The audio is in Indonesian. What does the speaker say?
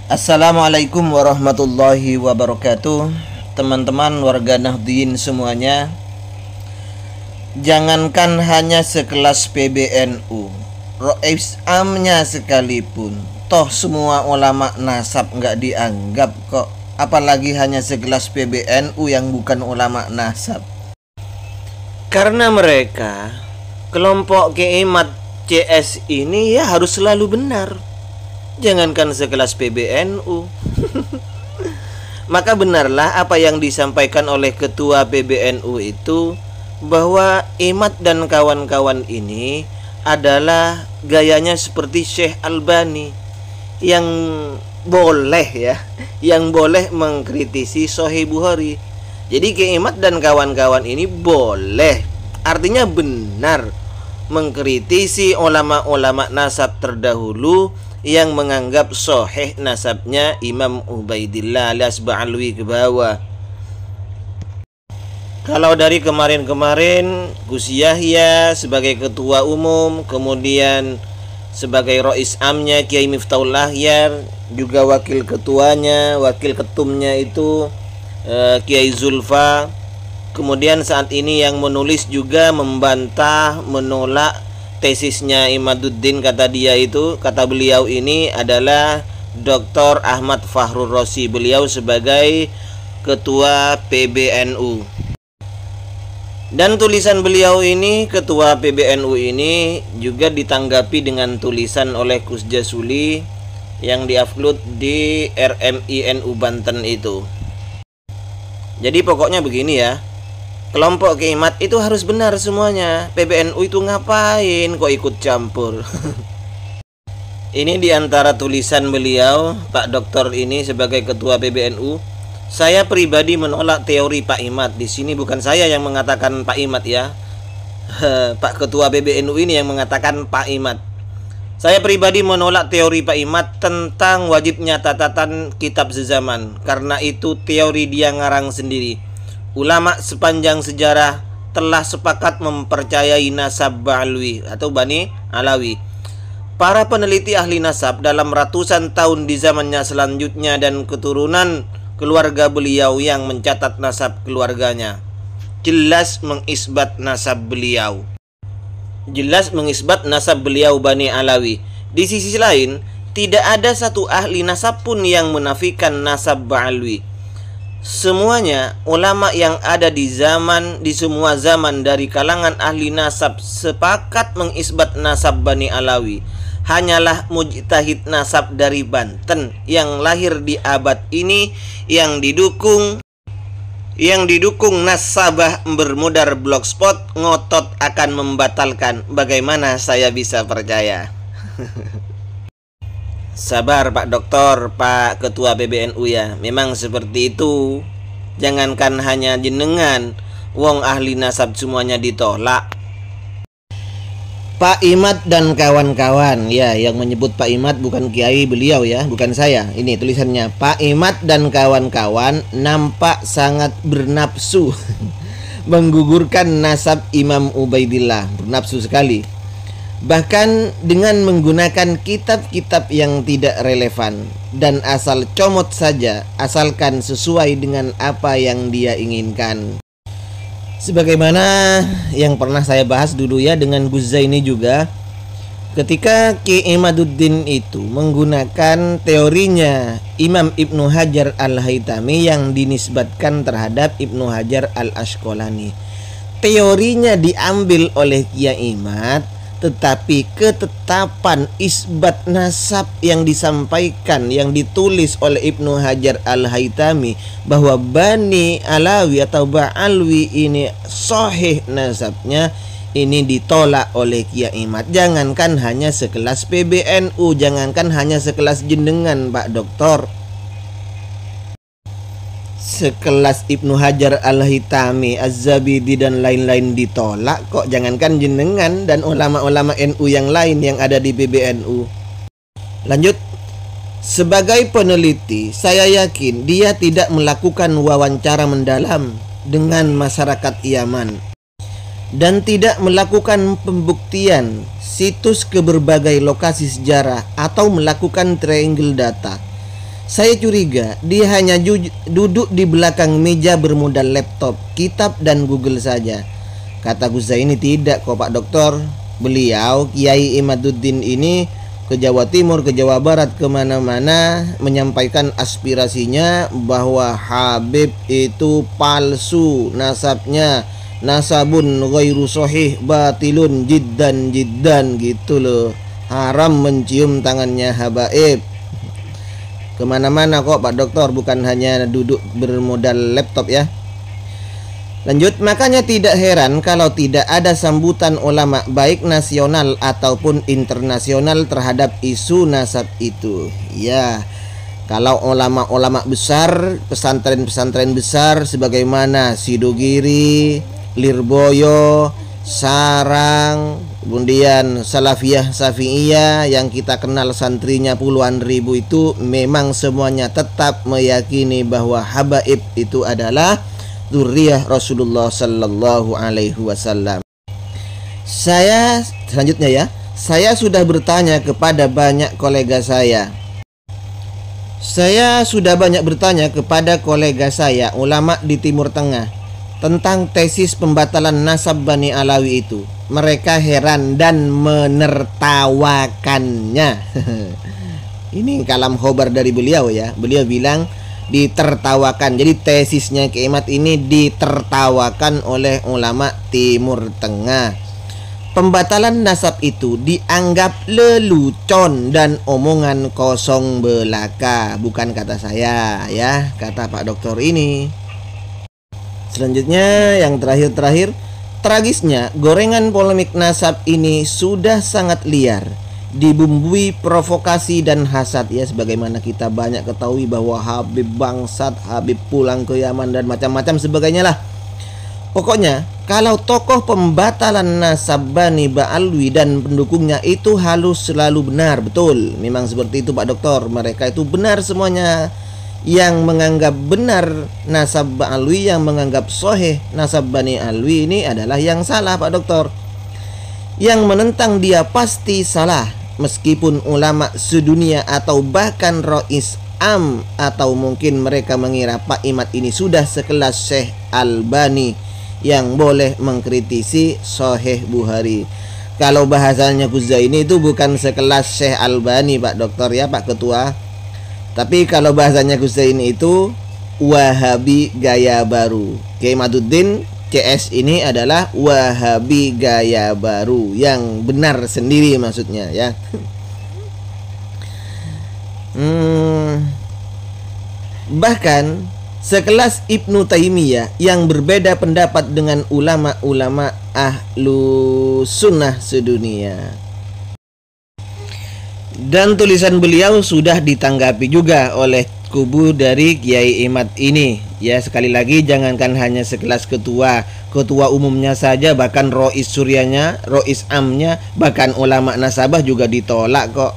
Assalamualaikum warahmatullahi wabarakatuh. Teman-teman warga Nahdien semuanya, jangankan hanya sekelas PBNU, Rois Amnya sekalipun, toh semua ulama nasab nggak dianggap kok. Apalagi hanya sekelas PBNU yang bukan ulama nasab. Karena mereka, kelompok Kiaimat CS ini ya harus selalu benar. Jangankan sekelas PBNU. Maka benarlah apa yang disampaikan oleh ketua PBNU itu, bahwa Imat dan kawan-kawan ini adalah gayanya seperti Syekh Albani yang boleh mengkritisi Sahih Bukhari. Jadi Imat dan kawan-kawan ini boleh, artinya benar, mengkritisi ulama-ulama nasab terdahulu yang menganggap sahih nasabnya Imam Ubaidillah alias Ba'alwi ke bawah. Kalau dari kemarin-kemarin Gus Yahya sebagai ketua umum, kemudian sebagai Rois Amnya Kiai Miftahul Ahyar, juga wakil ketuanya, wakil ketumnya itu Kiai Zulfa. Kemudian saat ini yang menulis juga membantah, menolak tesisnya Imaduddin, kata beliau ini adalah Dr. Ahmad Fahrur Rosi, beliau sebagai ketua PBNU. Dan tulisan beliau ini, ketua PBNU ini, juga ditanggapi dengan tulisan oleh Gus Jasuli yang diupload di RMINU Banten itu. Jadi pokoknya begini ya, kelompok Kiaimat itu harus benar semuanya. PBNU itu ngapain kok ikut campur? Ini diantara tulisan beliau, Pak Doktor ini sebagai ketua PBNU. Saya pribadi menolak teori Pak Imat. Di sini bukan saya yang mengatakan Pak Imat ya. Pak Ketua PBNU ini yang mengatakan Pak Imat. Saya pribadi menolak teori Pak Imat tentang wajibnya catatan kitab sezaman, karena itu teori dia ngarang sendiri. Ulama sepanjang sejarah telah sepakat mempercayai nasab Ba'alwi atau Bani Alawi. Para peneliti ahli nasab dalam ratusan tahun di zamannya selanjutnya dan keturunan keluarga beliau yang mencatat nasab keluarganya jelas mengisbat nasab beliau. Bani Alawi. Di sisi lain, tidak ada satu ahli nasab pun yang menafikan nasab Ba'alwi. Semuanya ulama yang ada di semua zaman dari kalangan ahli nasab sepakat mengisbat nasab Bani Alawi. Hanyalah mujtahid nasab dari Banten yang lahir di abad ini yang didukung nasabah bermodar blogspot ngotot akan membatalkan. Bagaimana saya bisa percaya? Sabar Pak Doktor, Pak Ketua PBNU ya. Memang seperti itu. Jangankan hanya jenengan, wong ahli nasab semuanya ditolak. Pak Imat dan kawan-kawan ya, yang menyebut Pak Imat bukan kiai beliau ya, bukan saya. Ini tulisannya, Pak Imat dan kawan-kawan nampak sangat bernafsu menggugurkan nasab Imam Ubaidillah, bernafsu sekali. Bahkan dengan menggunakan kitab-kitab yang tidak relevan dan asal comot saja, asalkan sesuai dengan apa yang dia inginkan. Sebagaimana yang pernah saya bahas dulu ya dengan Gus Zaini juga, ketika Ki Imaduddin itu menggunakan teorinya Imam Ibnu Hajar Al-Haytami yang dinisbatkan terhadap Ibnu Hajar Al-Asqalani. Teorinya diambil oleh Kiai Imat, tetapi ketetapan isbat nasab yang disampaikan, yang ditulis oleh Ibnu Hajar Al-Haytami bahwa Bani Alawi atau Ba'alwi ini sahih nasabnya, ini ditolak oleh Kiai Imat. Jangankan hanya sekelas PBNU, jangankan hanya sekelas jenengan Pak Doktor, sekelas Ibnu Hajar Al-Haytami, Az-Zabidi dan lain-lain ditolak kok, jangankan jenengan dan ulama-ulama NU yang lain yang ada di PBNU. Lanjut, sebagai peneliti saya yakin dia tidak melakukan wawancara mendalam dengan masyarakat Yaman dan tidak melakukan pembuktian situs ke berbagai lokasi sejarah atau melakukan triangle data. Saya curiga dia hanya duduk di belakang meja bermodal laptop, kitab dan Google saja. Kata Gus Zaini, tidak kok Pak Dokter. Beliau Kiai Imaduddin ini ke Jawa Timur, ke Jawa Barat, kemana-mana menyampaikan aspirasinya bahwa Habib itu palsu nasabnya, nasabun ghairu sahih batilun jiddan gitu loh. Haram mencium tangannya habaib. Kemana-mana kok Pak Dokter, bukan hanya duduk bermodal laptop ya. Lanjut, makanya tidak heran kalau tidak ada sambutan ulama baik nasional ataupun internasional terhadap isu nasab itu. Ya, kalau ulama-ulama besar, pesantren-pesantren besar sebagaimana Sidogiri, Lirboyo, Sarang, kemudian Salafiyah Syafi'iyah yang kita kenal santrinya puluhan ribu itu, memang semuanya tetap meyakini bahwa habaib itu adalah dzurriyyah Rasulullah sallallahu alaihi wasallam. Saya selanjutnya ya, saya sudah bertanya kepada banyak kolega saya. Saya sudah banyak bertanya kepada kolega saya ulama di Timur Tengah tentang tesis pembatalan nasab Bani Alawi itu. Mereka heran dan menertawakannya. Ini kalam khobar dari beliau ya. Beliau bilang ditertawakan. Jadi tesisnya Kiai Imad ini ditertawakan oleh ulama Timur Tengah. Pembatalan nasab itu dianggap lelucon dan omongan kosong belaka. Bukan kata saya ya, kata Pak Dokter ini. Selanjutnya yang terakhir, tragisnya gorengan polemik nasab ini sudah sangat liar, dibumbui provokasi dan hasad ya, sebagaimana kita banyak ketahui bahwa Habib bangsat, Habib pulang ke Yaman dan macam-macam sebagainya lah. Pokoknya kalau tokoh pembatalan nasab Bani Ba'alwi dan pendukungnya itu halus selalu benar, betul, memang seperti itu Pak Dokter. Mereka itu benar semuanya. Yang menganggap benar nasab Ba'alwi, yang menganggap sahih nasab Bani Alwi ini adalah yang salah Pak Dokter. Yang menentang dia pasti salah, meskipun ulama sedunia atau bahkan Rois Am, atau mungkin mereka mengira Pak Imad ini sudah sekelas Syekh Albani yang boleh mengkritisi Sahih Bukhari. Kalau bahasanya Gus Zaini itu bukan sekelas Syekh Albani Pak Dokter ya Pak Ketua. Tapi kalau bahasanya Gus Zaini itu Wahabi gaya baru. Kiai Imaduddin CS ini adalah Wahabi gaya baru, yang benar sendiri maksudnya ya. Bahkan sekelas Ibnu Taimiyah yang berbeda pendapat dengan ulama-ulama ahlu sunnah sedunia. Dan tulisan beliau sudah ditanggapi juga oleh kubu dari Kiai Imad ini. Ya, sekali lagi jangankan hanya sekelas ketua umumnya saja, bahkan Rois Suryanya, Rois Amnya, bahkan ulama nasabah juga ditolak kok.